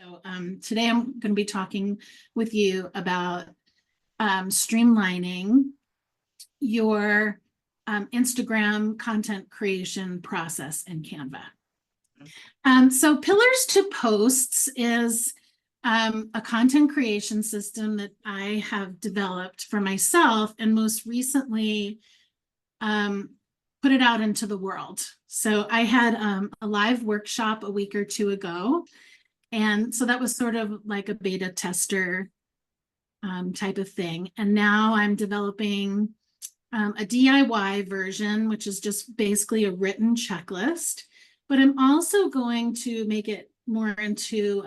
So today I'm going to be talking with you about streamlining your Instagram content creation process in Canva. So Pillars to Posts is a content creation system that I have developed for myself and most recently put it out into the world. So I had a live workshop a week or two ago. And so that was sort of like a beta tester type of thing. And now I'm developing a DIY version, which is just basically a written checklist. But I'm also going to make it more into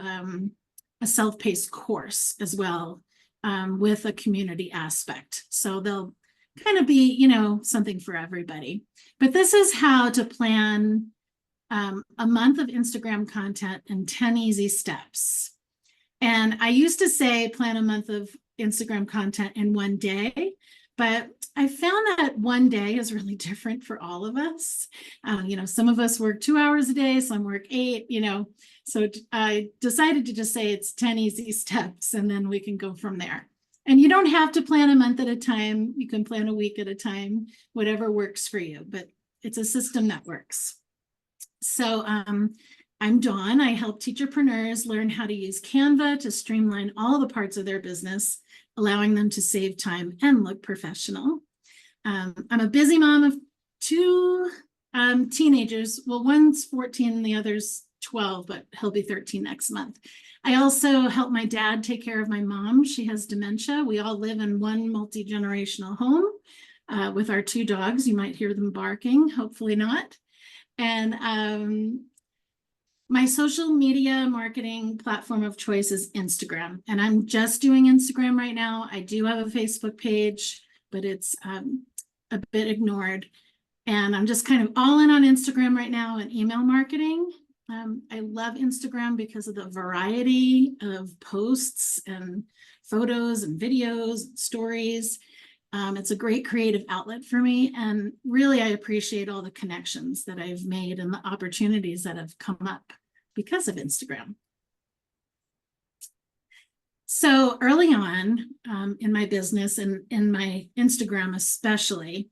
a self-paced course as well, with a community aspect. So they'll kind of be, you know, something for everybody. But this is how to plan a month of Instagram content in 10 easy steps. And I used to say plan a month of Instagram content in one day, but I found that one day is really different for all of us. You know, some of us work 2 hours a day, some work 8, you know, so I decided to just say it's 10 easy steps and then we can go from there. And you don't have to plan a month at a time. You can plan a week at a time, whatever works for you, but it's a system that works. So I'm Dawn. I help teacherpreneurs learn how to use Canva to streamline all the parts of their business, allowing them to save time and look professional. I'm a busy mom of 2 teenagers. Well, one's 14 and the other's 12, but he'll be 13 next month. I also help my dad take care of my mom. She has dementia. We all live in one multi-generational home with our 2 dogs. You might hear them barking, hopefully not. And my social media marketing platform of choice is Instagram. And I'm just doing Instagram right now. I do have a Facebook page, but it's a bit ignored. And I'm just kind of all in on Instagram right now and email marketing. I love Instagram because of the variety of posts and photos and videos and stories. It's a great creative outlet for me. And really, I appreciate all the connections that I've made and the opportunities that have come up because of Instagram. So early on in my business and in my Instagram especially,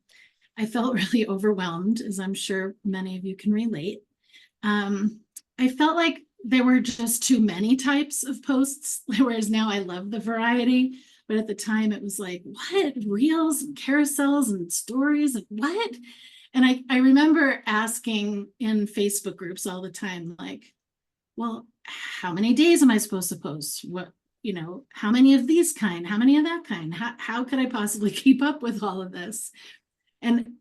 I felt really overwhelmed, as I'm sure many of you can relate. I felt like there were just too many types of posts, whereas now I love the variety. But at the time it was like, what? Reels and carousels and stories and what? And I remember asking in Facebook groups all the time, like, well, how many days am I supposed to post? What, you know, how many of these kind? How many of that kind? How could I possibly keep up with all of this? And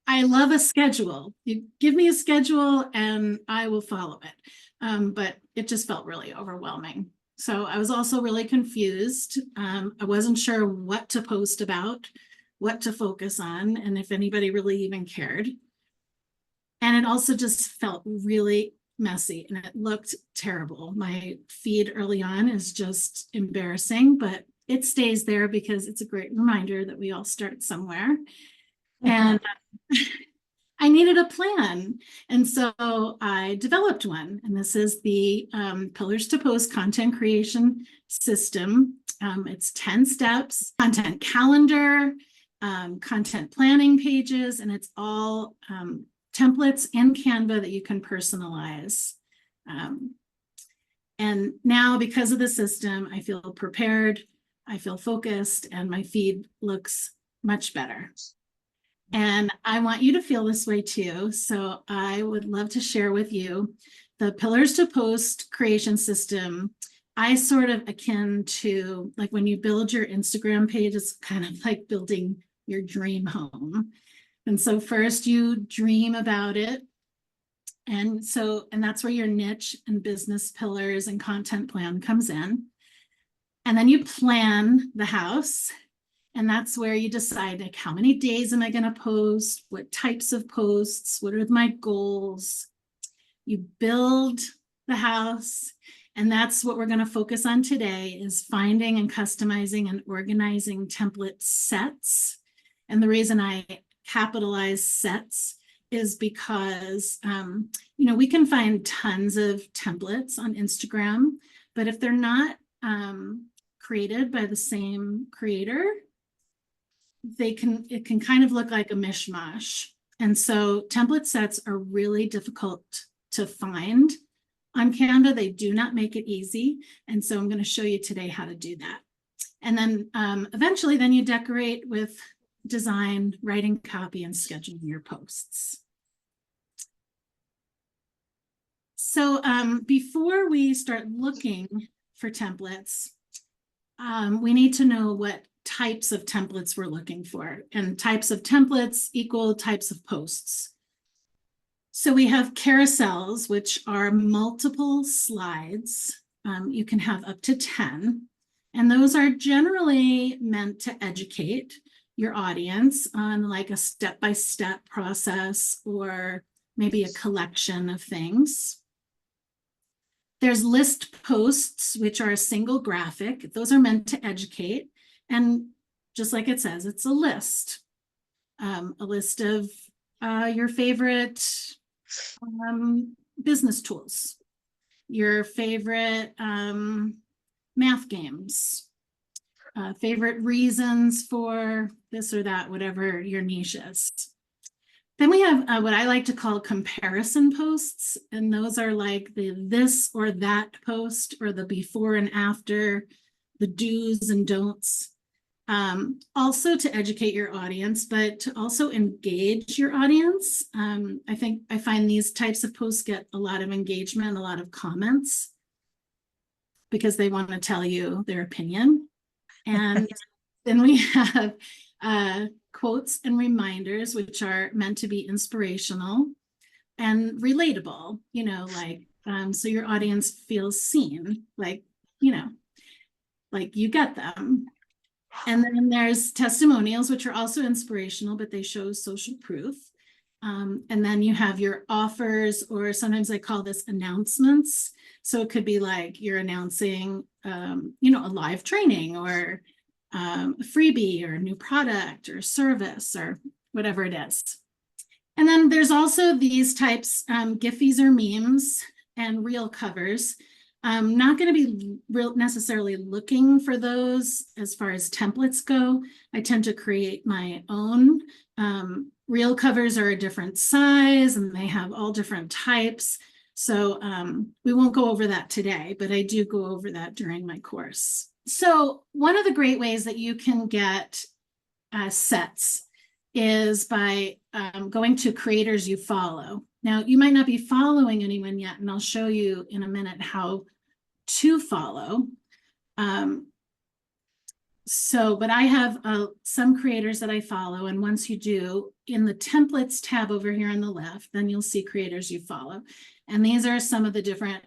I love a schedule. You give me a schedule and I will follow it. But it just felt really overwhelming. So I was also really confused. I wasn't sure what to post about, what to focus on, and if anybody really even cared. And it also just felt really messy and it looked terrible. My feed early on is just embarrassing, but it stays there because it's a great reminder that we all start somewhere. And I needed a plan. And so I developed one. And this is the Pillars to Post content creation system. It's 10 steps, content calendar, content planning pages, and it's all templates in Canva that you can personalize. And now because of the system, I feel prepared, I feel focused, and my feed looks much better. And I want you to feel this way too. So I would love to share with you the Pillars to Post creation system. I sort of akin to like when you build your Instagram page, it's kind of like building your dream home. And so first you dream about it. And that's where your niche and business pillars and content plan comes in. And then you plan the house. And that's where you decide, like, how many days am I going to post? What types of posts? What are my goals? You build the house. And that's what we're going to focus on today is finding and customizing and organizing template sets. And the reason I capitalize sets is because, you know, we can find tons of templates on Instagram, But if they're not created by the same creator, it can kind of look like a mishmash. And so template sets are really difficult to find on Canva. They do not make it easy. And so I'm going to show you today how to do that. And then eventually then you decorate with design, writing copy, and scheduling your posts. So before we start looking for templates, we need to know what types of templates we're looking for, and types of templates equal types of posts. So we have carousels, which are multiple slides. You can have up to 10, and those are generally meant to educate your audience on like a step-by-step process or maybe a collection of things. There's list posts, which are a single graphic. Those are meant to educate. And just like it says, it's a list of your favorite business tools, your favorite math games, favorite reasons for this or that, whatever your niche is. Then we have what I like to call comparison posts, and those are like the this or that post, or the before and after, the do's and don'ts. Also to educate your audience, but to also engage your audience. I find these types of posts get a lot of engagement, a lot of comments, because they want to tell you their opinion. And then we have quotes and reminders, which are meant to be inspirational and relatable, you know, like, so your audience feels seen, like, you know, like you get them. And then there's testimonials, which are also inspirational, but they show social proof. And then you have your offers, or sometimes I call this announcements. So it could be like you're announcing, you know, a live training, or a freebie, or a new product or service, or whatever it is. And then there's also these types, Giphies or memes and reel covers. I'm not going to be necessarily looking for those as far as templates go. I tend to create my own. Reel covers are a different size, and they have all different types. So we won't go over that today, but I do go over that during my course. So one of the great ways that you can get sets is by going to creators you follow. Now, you might not be following anyone yet, and I'll show you in a minute how to follow. But I have some creators that I follow, and once you do, in the templates tab over here on the left, then you'll see creators you follow. And these are some of the different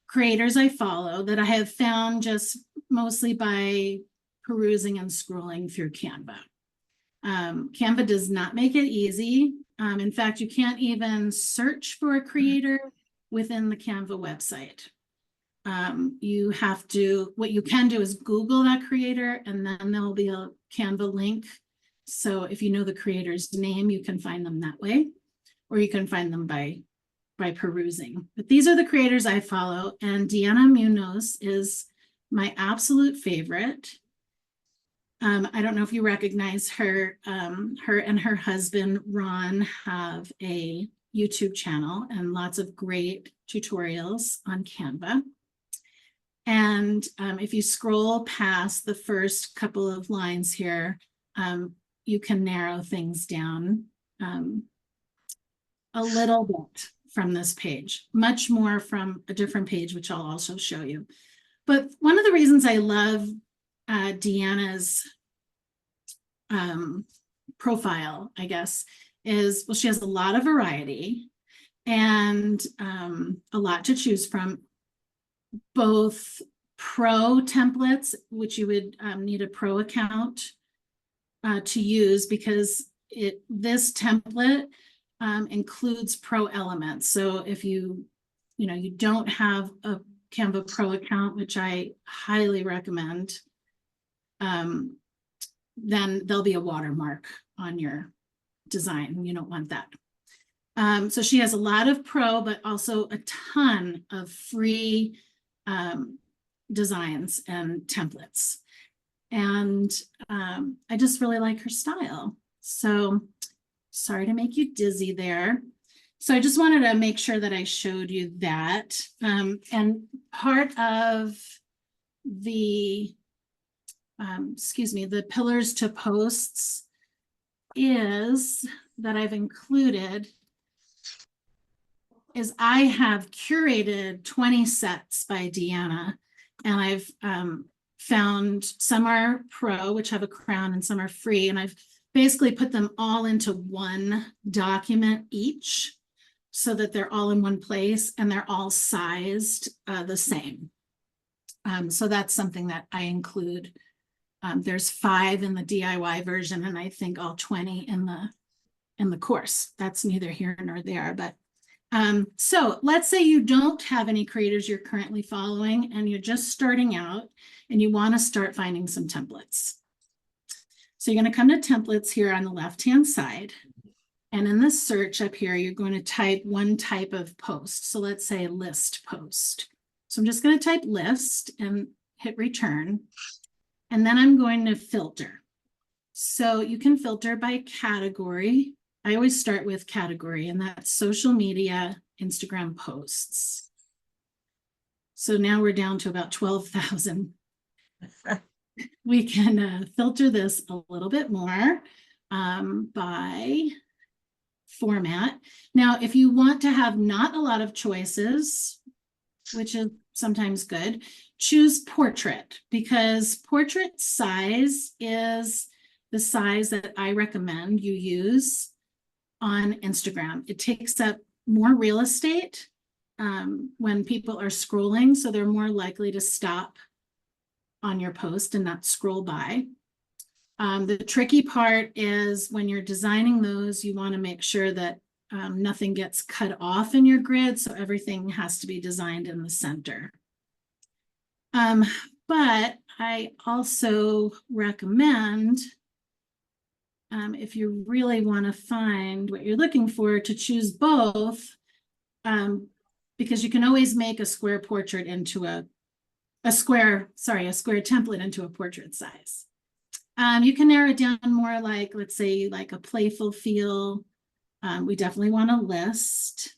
creators I follow that I have found just mostly by perusing and scrolling through Canva. Canva does not make it easy. In fact, you can't even search for a creator within the Canva website. You have to, what you can do is Google that creator, and then there'll be a Canva link. So if you know the creator's name, you can find them that way, or you can find them by perusing. But these are the creators I follow, and Deanna Munoz is my absolute favorite. I don't know if you recognize her. Her and her husband, Ron, have a YouTube channel and lots of great tutorials on Canva. And if you scroll past the first couple of lines here, you can narrow things down a little bit from this page, much more from a different page, which I'll also show you. But one of the reasons I love Deanna's profile, I guess, is, well, she has a lot of variety and a lot to choose from, both pro templates, which you would need a pro account to use, because this template includes pro elements. So if you don't have a Canva Pro account, which I highly recommend, then there'll be a watermark on your design. You don't want that. So she has a lot of pro, but also a ton of free designs and templates. And I just really like her style. So sorry to make you dizzy there. So I just wanted to make sure that I showed you that. And part of the, the pillars to posts is that I've included is I have curated 20 sets by Deanna, and I've found some are pro, which have a crown, and some are free. And I've basically put them all into one document each so that they're all in one place and they're all sized the same. So that's something that I include. There's 5 in the DIY version, and I think all 20 in the course. That's neither here nor there, but so let's say you don't have any creators you're currently following and you're just starting out and you want to start finding some templates. So you're going to come to templates here on the left-hand side. And in the search up here, you're going to type one type of post. So let's say list post. So I'm just going to type list and hit return. And then I'm going to filter. So you can filter by category. I always start with category, and that's social media, Instagram posts. So now we're down to about 12,000. We can filter this a little bit more by format. Now, if you want to have not a lot of choices, which is sometimes good, choose portrait, because portrait size is the size that I recommend you use on Instagram. It takes up more real estate when people are scrolling, so they're more likely to stop on your post and not scroll by. The tricky part is when you're designing those, you want to make sure that nothing gets cut off in your grid, so everything has to be designed in the center. But I also recommend, if you really want to find what you're looking for, to choose both, because you can always make a square portrait into a square template into a portrait size. You can narrow it down more, like, let's say, like a playful feel. We definitely want a list.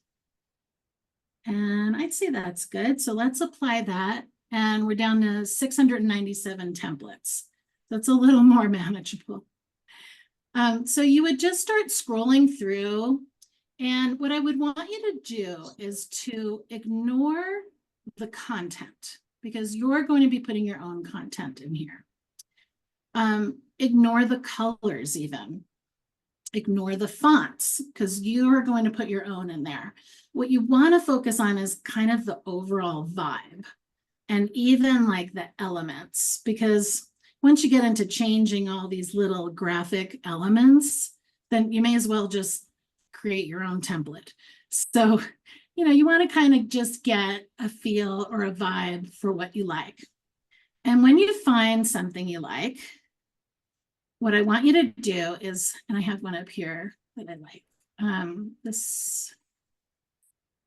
And I'd say that's good. So let's apply that. And we're down to 697 templates. That's a little more manageable. So you would just start scrolling through. And what I would want you to do is to ignore the content, because you're going to be putting your own content in here. Ignore the colors even. Ignore the fonts, because you're going to put your own in there. What you want to focus on is kind of the overall vibe, and even like the elements, because once you get into changing all these little graphic elements, then you may as well just create your own template. So, you want to kind of just get a feel or a vibe for what you like. And when you find something you like, what I want you to do is, and I have one up here that I like, this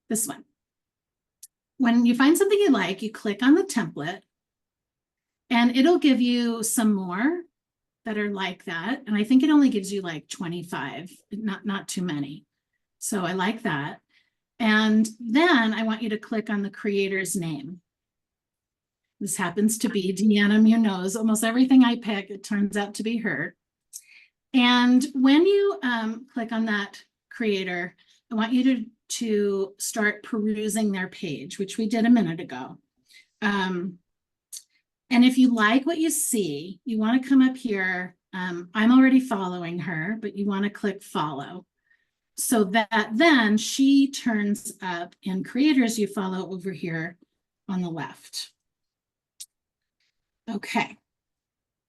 one. When you find something you like, you click on the template, and it'll give you some more that are like that. And I think it only gives you like 25, not too many. So I like that. And then I want you to click on the creator's name. This happens to be Deanna Munoz. Almost everything I pick, it turns out to be her. And when you click on that creator, I want you to start perusing their page, which we did a minute ago. And if you like what you see, you want to come up here. I'm already following her, but you want to click follow, so that then she turns up in creators you follow over here on the left. Okay.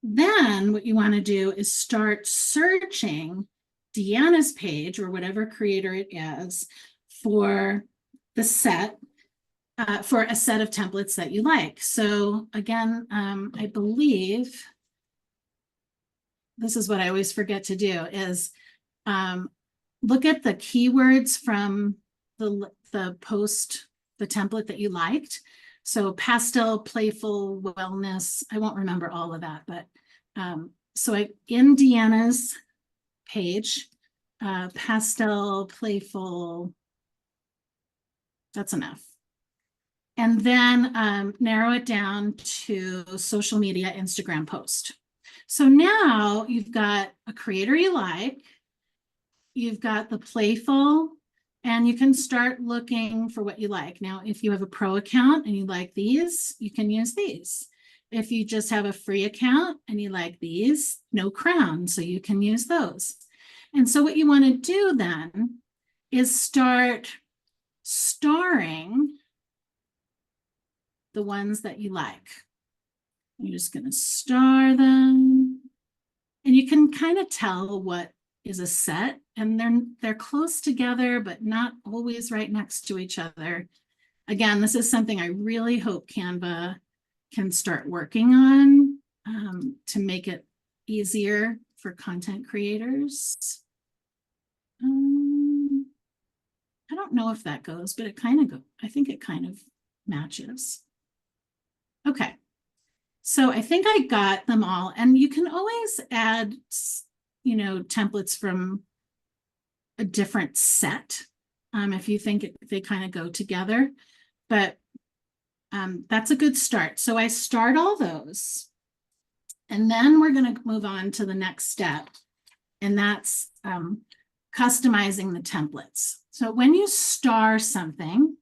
Then what you want to do is start searching Deanna's page, or whatever creator it is, for the set, for a set of templates that you like. So again, I believe this is what I always forget to do is look at the keywords from the post, the template that you liked. So pastel, playful, wellness. I won't remember all of that, but in Deanna's page, pastel, playful, that's enough. And then narrow it down to social media, Instagram post. So now you've got a creator you like, you've got the playful, and you can start looking for what you like. Now, if you have a pro account and you like these, you can use these. If you just have a free account and you like these, no crown, so you can use those. And so what you want to do then is start starring the ones that you like. You're just going to star them. And you can kind of tell what is a set, and they're close together, but not always right next to each other. Again, this is something I really hope Canva can start working on to make it easier for content creators. I don't know if that goes, but I think it kind of matches. Okay. So I think I got them all, and you can always add, templates from a different set if you think they kind of go together, but that's a good start. So I start all those, and then we're going to move on to the next step, and that's customizing the templates. So when you star something,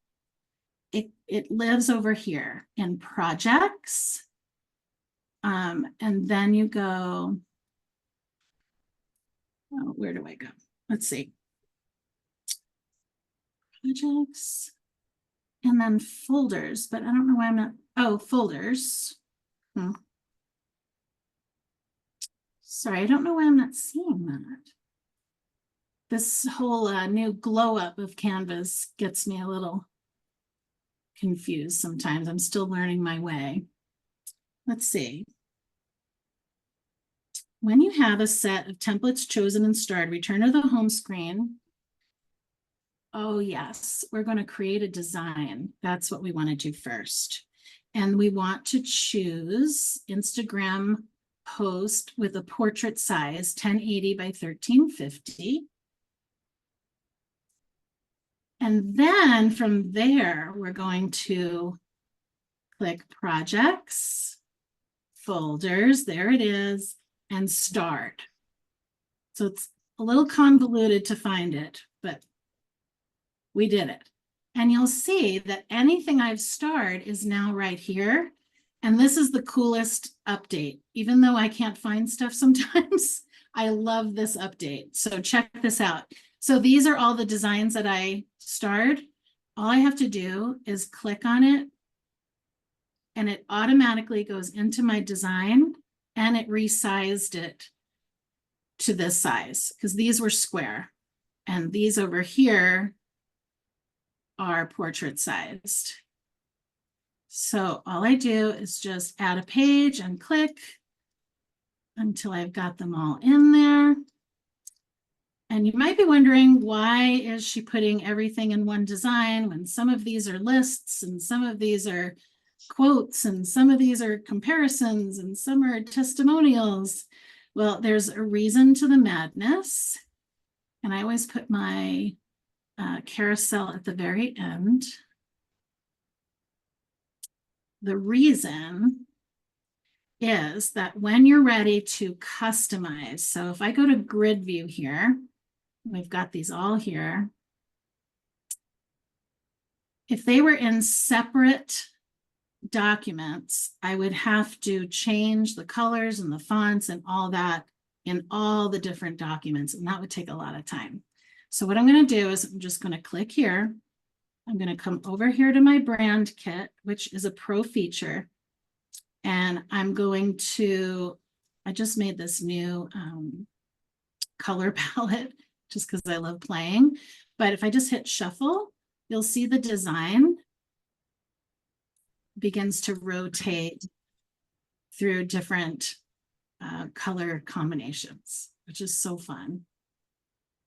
it lives over here in projects. And then you go, where do I go? Let's see. Projects, and then folders, but I don't know why I'm not, folders. Sorry, I don't know why I'm not seeing that. This whole new glow up of Canvas gets me a little confused sometimes. I'm still learning my way. Let's see. When you have a set of templates chosen and starred, return to the home screen. Oh, yes, we're going to create a design. That's what we want to do first. And we want to choose Instagram post with a portrait size, 1080 by 1350. And then from there, we're going to click projects, folders, there it is, and start. So it's a little convoluted to find it, but we did it. And you'll see that anything I've starred is now right here. And this is the coolest update. Even though I can't find stuff sometimes, I love this update. So check this out. So these are all the designs that I starred. All I have to do is click on it, and it automatically goes into my design, and it resized it to this size because these were square, and these over here are portrait sized. So all I do is just add a page and click until I've got them all in there. And you might be wondering, why is she putting everything in one design when some of these are lists and some of these are quotes and some of these are comparisons and some are testimonials? Well, there's a reason to the madness. And I always put my carousel at the very end. The reason is that when you're ready to customize, so if I go to grid view here, we've got these all here. If they were in separate documents, I would have to change the colors and the fonts and all that in all the different documents, and that would take a lot of time. So what I'm going to do is I'm just going to click here. I'm going to come over here to my brand kit, which is a pro feature. And I'm going to, I just made this new color palette just because I love playing. But if I just hit shuffle, you'll see the design begins to rotate through different color combinations, which is so fun.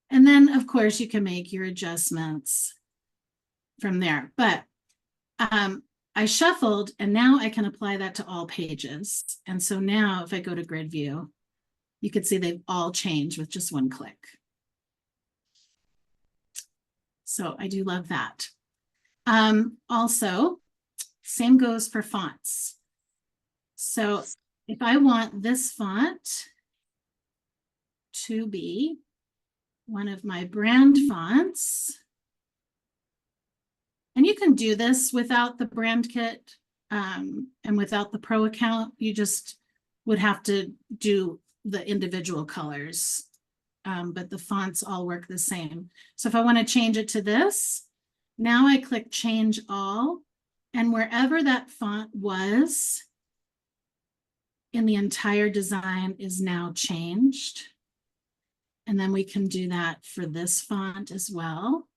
And then, of course, you can make your adjustments from there. But I shuffled, and now I can apply that to all pages. And so now if I go to grid view, you can see they've all changed with just one click. So I do love that. Also, same goes for fonts. So if I want this font to be one of my brand fonts, and you can do this without the brand kit and without the pro account, you just would have to do the individual colors, but the fonts all work the same. So if I want to change it to this, now I click change all, and wherever that font was in the entire design is now changed. And then we can do that for this font as well.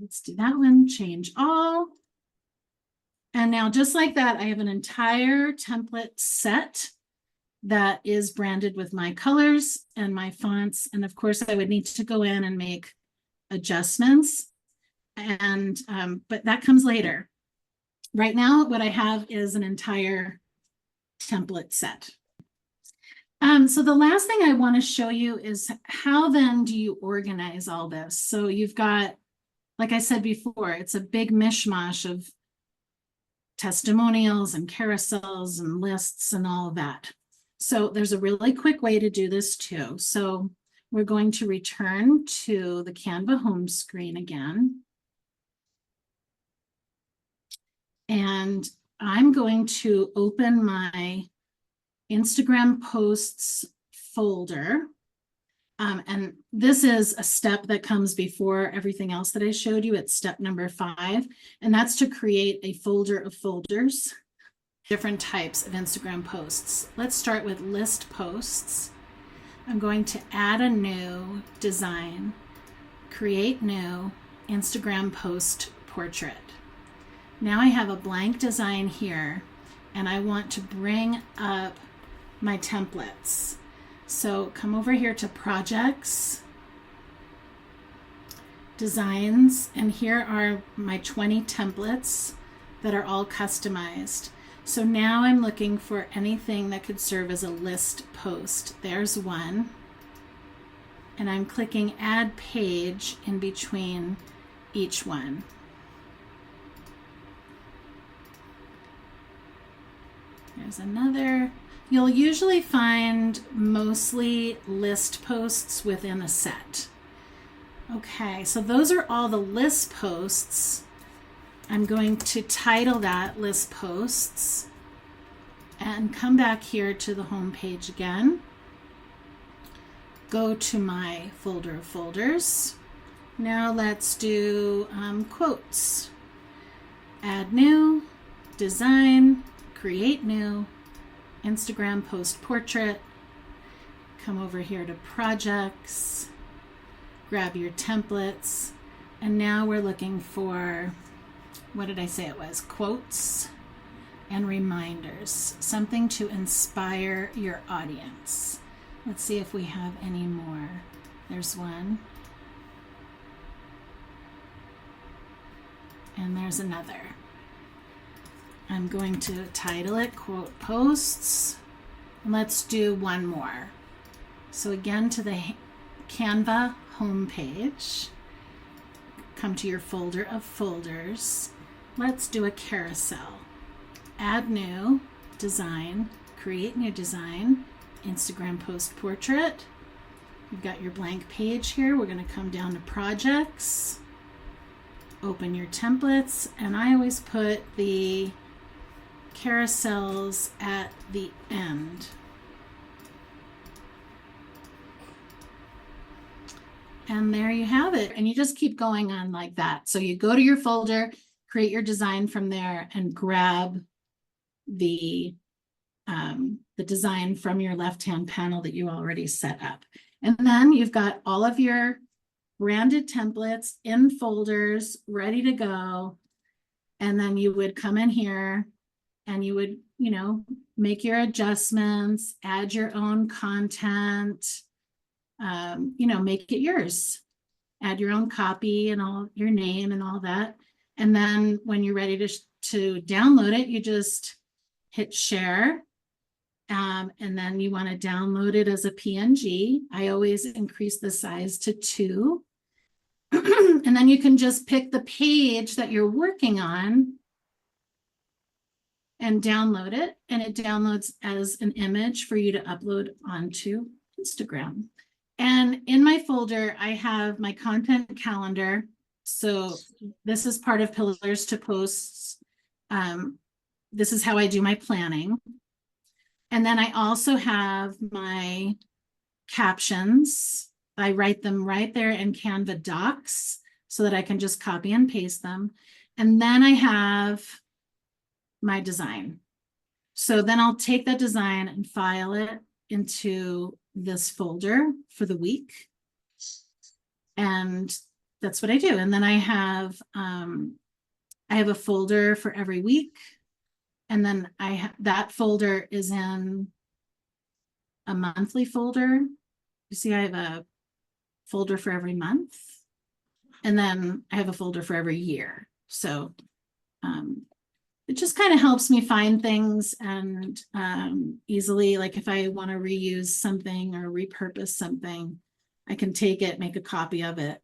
Let's do that one, change all. And now just like that, I have an entire template set that is branded with my colors and my fonts. And of course I would need to go in and make adjustments. And, but that comes later. Right now, what I have is an entire template set. So the last thing I want to show you is how then do you organize all this? So you've got, like I said before, it's a big mishmash of testimonials and carousels and lists and all of that. So there's a really quick way to do this too. So we're going to return to the Canva home screen again. And I'm going to open my Instagram posts folder. And this is a step that comes before everything else that I showed you. It's step number 5, and that's to create a folder of folders, different types of Instagram posts. Let's start with list posts. I'm going to add a new design, create new Instagram post portrait. Now I have a blank design here, and I want to bring up my templates. So come over here to projects, designs, and here are my 20 templates that are all customized. So now I'm looking for anything that could serve as a list post. There's one. And I'm clicking add page in between each one. There's another. You'll usually find mostly list posts within a set. Okay, so those are all the list posts. I'm going to title that list posts and come back here to the home page again. Go to my folder of folders. Now let's do quotes. Add new, design, create new, Instagram post portrait. Come over here to projects, grab your templates, and now we're looking for, what did I say it was? Quotes and reminders, something to inspire your audience. Let's see if we have any more. There's one. And there's another. I'm going to title it quote posts. Let's do one more. So again, to the Canva homepage, come to your folder of folders. Let's do a carousel. Add new, design, create new design, Instagram post portrait. You've got your blank page here. We're going to come down to projects, open your templates, and I always put the carousels at the end. And there you have it. And you just keep going on like that. So you go to your folder, create your design from there, and grab the design from your left-hand panel that you already set up. And then you've got all of your branded templates in folders ready to go. And then you would come in here and you would, make your adjustments, add your own content, make it yours. add your own copy and all your name and all that. And then when you're ready to download it, you just hit share. And then you want to download it as a PNG. I always increase the size to 2. And then you can just pick the page that you're working on and download it. And it downloads as an image for you to upload onto Instagram. And in my folder, I have my content calendar. So this is part of Pillars to Posts. This is how I do my planning. And then I also have my captions. I write them right there in Canva Docs so that I can just copy and paste them. And then I have my design. So then I'll take that design and file it into this folder for the week. And that's what I do. And then I have a folder for every week. And then that folder is in a monthly folder. You see, I have a folder for every month. And then I have a folder for every year. So it just kind of helps me find things and easily, like if I want to reuse something or repurpose something, I can take it, make a copy of it,